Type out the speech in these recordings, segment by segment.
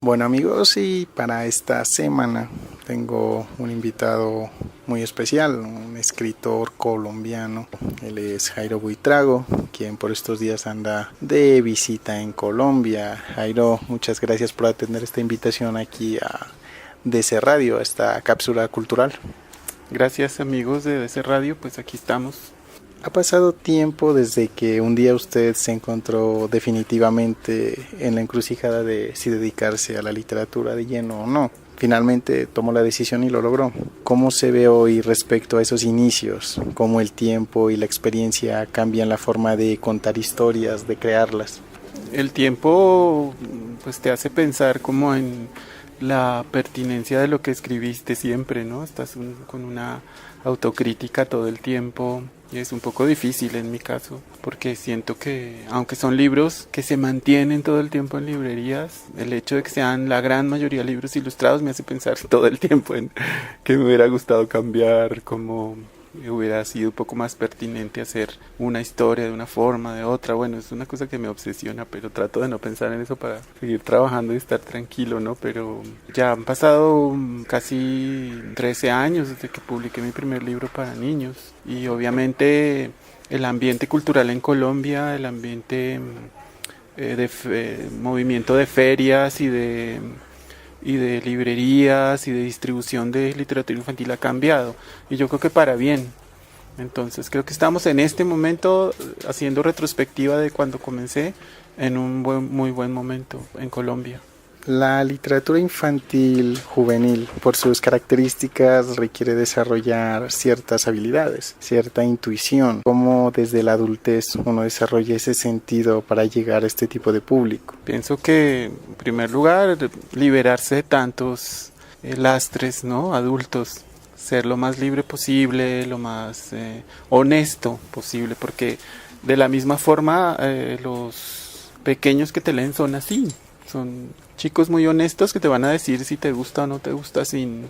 Bueno amigos, y para esta semana tengo un invitado muy especial, un escritor colombiano. Él es Jairo Buitrago, quien por estos días anda de visita en Colombia. Jairo, muchas gracias por atender esta invitación aquí a DC Radio, a esta cápsula cultural. Gracias amigos de DC Radio, pues aquí estamos. Ha pasado tiempo desde que un día usted se encontró definitivamente en la encrucijada de si dedicarse a la literatura de lleno o no. Finalmente tomó la decisión y lo logró. ¿Cómo se ve hoy respecto a esos inicios? ¿Cómo el tiempo y la experiencia cambian la forma de contar historias, de crearlas? El tiempo pues te hace pensar como en la pertinencia de lo que escribiste siempre, ¿no? Estás con una autocrítica todo el tiempo y es un poco difícil en mi caso porque siento que aunque son libros que se mantienen todo el tiempo en librerías, el hecho de que sean la gran mayoría libros ilustrados me hace pensar todo el tiempo en que me hubiera gustado cambiar, como hubiera sido un poco más pertinente hacer una historia de una forma, de otra. Bueno, es una cosa que me obsesiona, pero trato de no pensar en eso para seguir trabajando y estar tranquilo, ¿no? Pero ya han pasado casi 13 años desde que publiqué mi primer libro para niños y obviamente el ambiente cultural en Colombia, el ambiente movimiento de ferias y de librerías y de distribución de literatura infantil ha cambiado y yo creo que para bien. Entonces creo que estamos en este momento haciendo retrospectiva de cuando comencé en un muy buen momento en Colombia. La literatura infantil juvenil, por sus características, requiere desarrollar ciertas habilidades, cierta intuición. ¿Cómo desde la adultez uno desarrolla ese sentido para llegar a este tipo de público? Pienso que, en primer lugar, liberarse de tantos lastres, ¿no? Adultos, ser lo más libre posible, lo más honesto posible, porque de la misma forma los pequeños que te leen son así, son chicos muy honestos que te van a decir si te gusta o no te gusta sin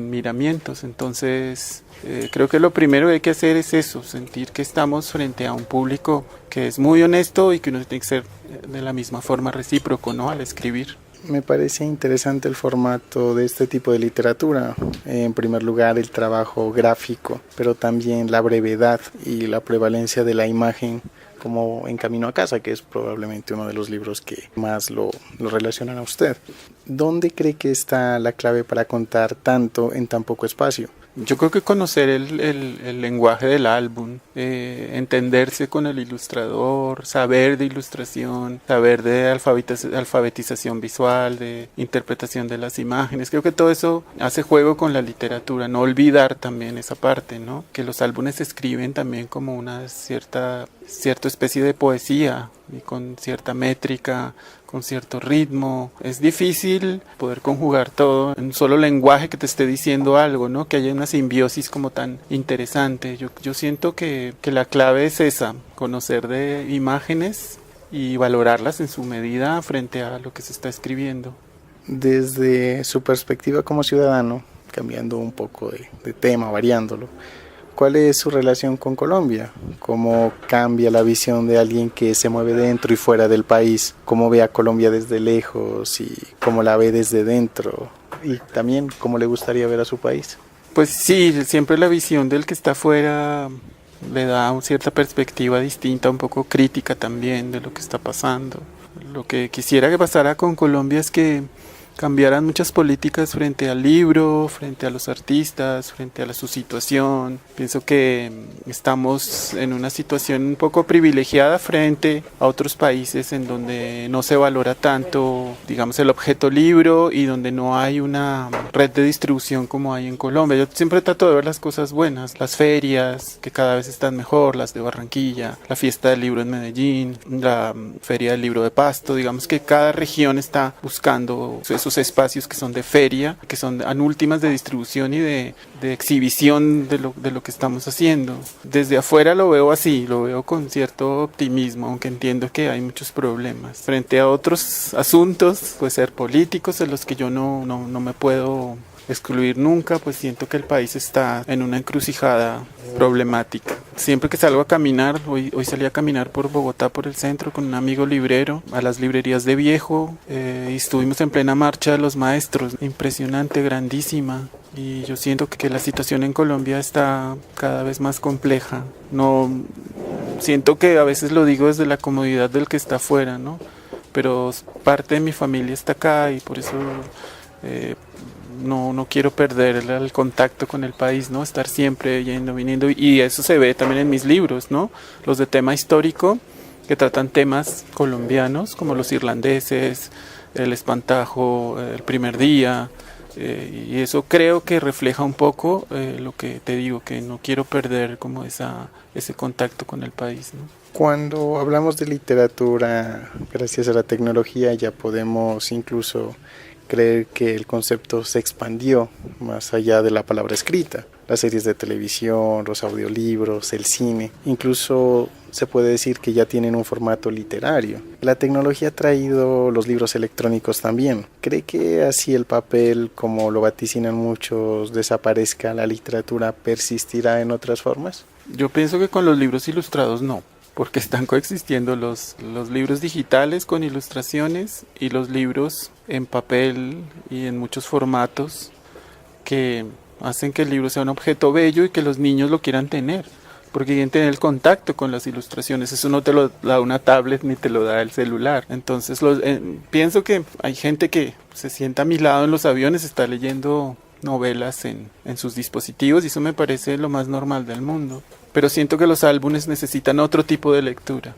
miramientos. Entonces creo que lo primero que hay que hacer es eso, sentir que estamos frente a un público que es muy honesto y que uno tiene que ser de la misma forma recíproco, ¿no? Al escribir. Me parece interesante el formato de este tipo de literatura. En primer lugar, el trabajo gráfico, pero también la brevedad y la prevalencia de la imagen, como En Camino a Casa, que es probablemente uno de los libros que más lo relacionan a usted. ¿Dónde cree que está la clave para contar tanto en tan poco espacio? Yo creo que conocer el lenguaje del álbum, entenderse con el ilustrador, saber de ilustración, saber de alfabetización visual, de interpretación de las imágenes. Creo que todo eso hace juego con la literatura. No olvidar también esa parte, ¿no? Que los álbumes se escriben también como una cierta especie de poesía y con cierta métrica, con cierto ritmo. Es difícil poder conjugar todo en un solo lenguaje que te esté diciendo algo, ¿no? Que haya una simbiosis como tan interesante. Yo siento que la clave es esa, conocer de imágenes y valorarlas en su medida frente a lo que se está escribiendo. Desde su perspectiva como ciudadano, cambiando un poco de tema, variándolo, ¿cuál es su relación con Colombia? ¿Cómo cambia la visión de alguien que se mueve dentro y fuera del país? ¿Cómo ve a Colombia desde lejos y cómo la ve desde dentro? Y también cómo le gustaría ver a su país. Pues sí, siempre la visión del que está afuera le da una cierta perspectiva distinta, un poco crítica también de lo que está pasando. Lo que quisiera que pasara con Colombia es que cambiaran muchas políticas frente al libro, frente a los artistas, frente a su situación. Pienso que estamos en una situación un poco privilegiada frente a otros países en donde no se valora tanto, digamos, el objeto libro y donde no hay una red de distribución como hay en Colombia. Yo siempre trato de ver las cosas buenas, las ferias que cada vez están mejor, las de Barranquilla, la fiesta del libro en Medellín, la feria del libro de Pasto. Digamos que cada región está buscando esos espacios que son de feria, que son anúltimas de distribución y de exhibición de lo que estamos haciendo. Desde afuera lo veo así, lo veo con cierto optimismo, aunque entiendo que hay muchos problemas. Frente a otros asuntos, puede ser políticos, en los que yo no me puedo excluir nunca, pues siento que el país está en una encrucijada problemática. Siempre que salgo a caminar, hoy salí a caminar por Bogotá, por el centro, con un amigo librero, a las librerías de Viejo, y estuvimos en plena marcha de los maestros, impresionante, grandísima. Y yo siento que la situación en Colombia está cada vez más compleja. No, siento que a veces lo digo desde la comodidad del que está afuera, ¿no? Pero parte de mi familia está acá y por eso no quiero perder el contacto con el país, ¿no? Estar siempre yendo, viniendo, y eso se ve también en mis libros, ¿no? Los de tema histórico, que tratan temas colombianos, como los irlandeses, el espantajo, el primer día, y eso creo que refleja un poco lo que te digo, que no quiero perder como ese contacto con el país, ¿no? Cuando hablamos de literatura, gracias a la tecnología ya podemos incluso creer que el concepto se expandió más allá de la palabra escrita. Las series de televisión, los audiolibros, el cine, incluso se puede decir que ya tienen un formato literario. La tecnología ha traído los libros electrónicos también. ¿Cree que así el papel, como lo vaticinan muchos, desaparezca, la literatura persistirá en otras formas? Yo pienso que con los libros ilustrados no, porque están coexistiendo los libros digitales con ilustraciones y los libros en papel y en muchos formatos que hacen que el libro sea un objeto bello y que los niños lo quieran tener, porque quieren tener el contacto con las ilustraciones. Eso no te lo da una tablet ni te lo da el celular. Entonces pienso que hay gente que se sienta a mi lado en los aviones, está leyendo novelas en sus dispositivos y eso me parece lo más normal del mundo. Pero siento que los álbumes necesitan otro tipo de lectura.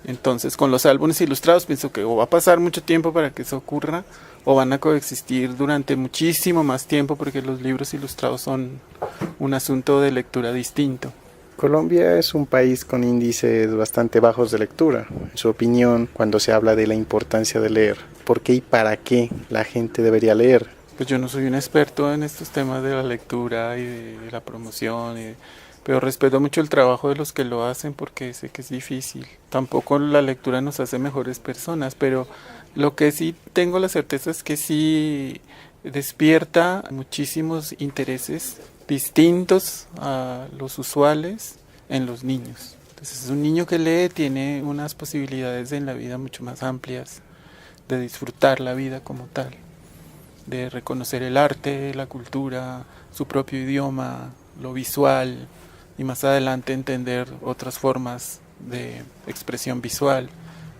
Entonces con los álbumes ilustrados pienso que o va a pasar mucho tiempo para que eso ocurra o van a coexistir durante muchísimo más tiempo, porque los libros ilustrados son un asunto de lectura distinto. Colombia es un país con índices bastante bajos de lectura. En su opinión, cuando se habla de la importancia de leer, ¿por qué y para qué la gente debería leer? Pues yo no soy un experto en estos temas de la lectura y de la promoción, pero respeto mucho el trabajo de los que lo hacen porque sé que es difícil. Tampoco la lectura nos hace mejores personas, pero lo que sí tengo la certeza es que sí despierta muchísimos intereses distintos a los usuales en los niños. Entonces un niño que lee tiene unas posibilidades en la vida mucho más amplias de disfrutar la vida como tal, de reconocer el arte, la cultura, su propio idioma, lo visual, y más adelante entender otras formas de expresión visual,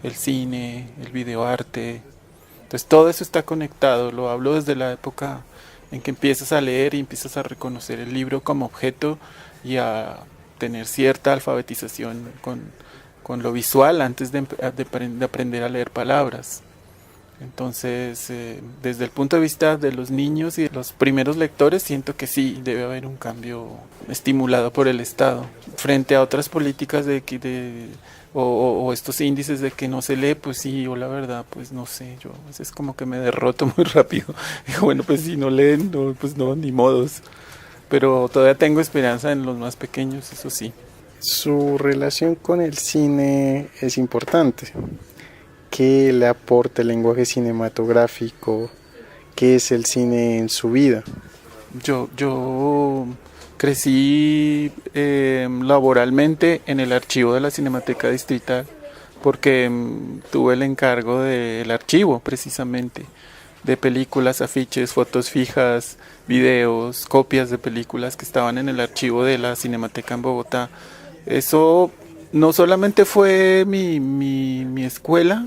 el cine, el videoarte. Entonces todo eso está conectado. Lo hablo desde la época en que empiezas a leer y empiezas a reconocer el libro como objeto y a tener cierta alfabetización con lo visual antes de aprender a leer palabras. Entonces, desde el punto de vista de los niños y de los primeros lectores, siento que sí, debe haber un cambio estimulado por el Estado. Frente a otras políticas o estos índices de que no se lee, pues sí, yo la verdad, pues no sé, yo a veces como que me derroto muy rápido. Digo, bueno, pues si no leen, no, pues no, ni modos. Pero todavía tengo esperanza en los más pequeños, eso sí. Su relación con el cine es importante. ¿Qué le aporta el lenguaje cinematográfico? ¿Qué es el cine en su vida? Yo crecí laboralmente en el archivo de la Cinemateca Distrital porque tuve el encargo del archivo precisamente, de películas, afiches, fotos fijas, videos, copias de películas que estaban en el archivo de la Cinemateca en Bogotá. Eso no solamente fue mi escuela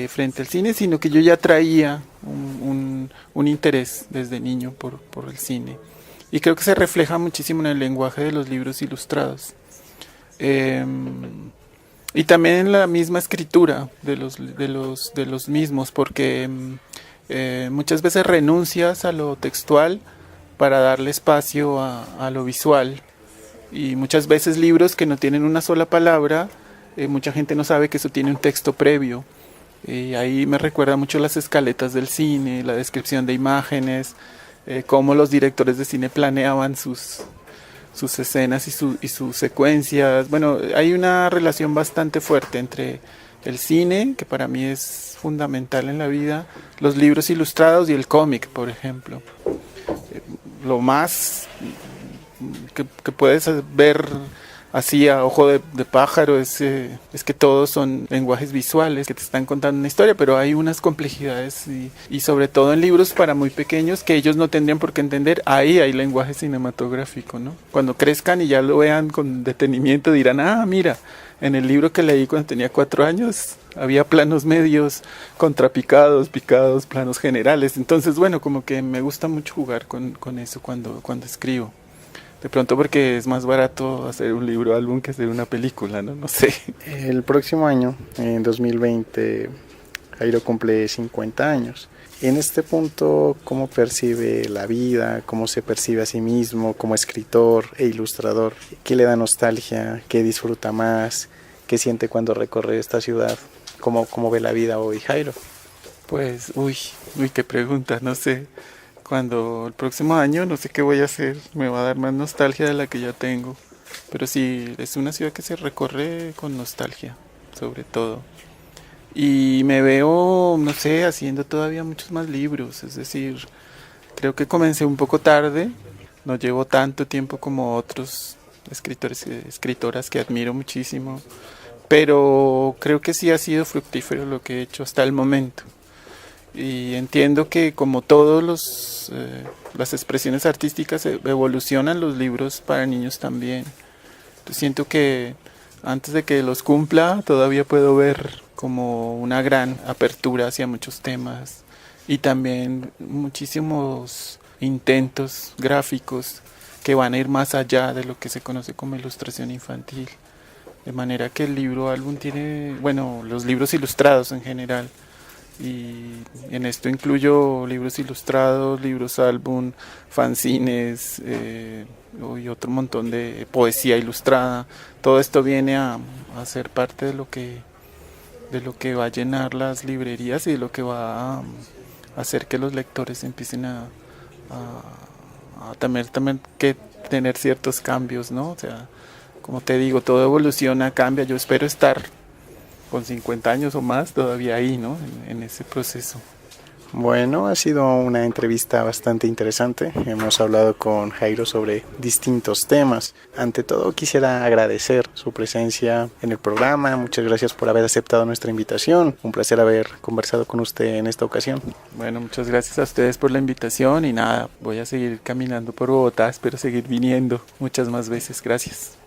frente al cine, sino que yo ya traía un interés desde niño por el cine. Y creo que se refleja muchísimo en el lenguaje de los libros ilustrados. Y también en la misma escritura de los mismos, porque muchas veces renuncias a lo textual para darle espacio a lo visual. Y muchas veces libros que no tienen una sola palabra, mucha gente no sabe que eso tiene un texto previo. Y ahí me recuerda mucho las escaletas del cine, la descripción de imágenes, cómo los directores de cine planeaban sus escenas y sus secuencias. Bueno, hay una relación bastante fuerte entre el cine, que para mí es fundamental en la vida los libros ilustrados y el cómic, por ejemplo. Lo más que puedes ver así a ojo de pájaro es que todos son lenguajes visuales que te están contando una historia, pero hay unas complejidades y sobre todo en libros para muy pequeños que ellos no tendrían por qué entender. Ahí hay lenguaje cinematográfico, ¿no? Cuando crezcan y ya lo vean con detenimiento dirán, mira, en el libro que leí cuando tenía 4 años había planos medios, contrapicados, picados, planos generales. Entonces, bueno, como que me gusta mucho jugar con eso cuando escribo. De pronto porque es más barato hacer un libro álbum que hacer una película, ¿no? No sé. El próximo año, en 2020, Jairo cumple 50 años. En este punto, ¿cómo percibe la vida? ¿Cómo se percibe a sí mismo como escritor e ilustrador? ¿Qué le da nostalgia? ¿Qué disfruta más? ¿Qué siente cuando recorre esta ciudad? ¿Cómo ve la vida hoy, Jairo? Pues, qué pregunta, no sé. Cuando el próximo año no sé qué voy a hacer, me va a dar más nostalgia de la que ya tengo. Pero sí, es una ciudad que se recorre con nostalgia, sobre todo. Y me veo, no sé, haciendo todavía muchos más libros. Es decir, creo que comencé un poco tarde, no llevo tanto tiempo como otros escritores y escritoras que admiro muchísimo. Pero creo que sí ha sido fructífero lo que he hecho hasta el momento. Y entiendo que como todos las expresiones artísticas evolucionan, los libros para niños también. Yo siento que antes de que los cumpla todavía puedo ver como una gran apertura hacia muchos temas y también muchísimos intentos gráficos que van a ir más allá de lo que se conoce como ilustración infantil. De manera que el libro álbum tiene, bueno, los libros ilustrados en general, y en esto incluyo libros ilustrados, libros álbum, fanzines y otro montón de poesía ilustrada. Todo esto viene a ser parte de lo que va a llenar las librerías y de lo que va a hacer que los lectores empiecen a también que tener ciertos cambios, ¿no? O sea, como te digo, todo evoluciona, cambia. Yo espero estar con 50 años o más todavía ahí, ¿no? En ese proceso. Bueno, ha sido una entrevista bastante interesante. Hemos hablado con Jairo sobre distintos temas. Ante todo, quisiera agradecer su presencia en el programa. Muchas gracias por haber aceptado nuestra invitación. Un placer haber conversado con usted en esta ocasión. Bueno, muchas gracias a ustedes por la invitación y nada, voy a seguir caminando por Bogotá, espero seguir viniendo muchas más veces. Gracias.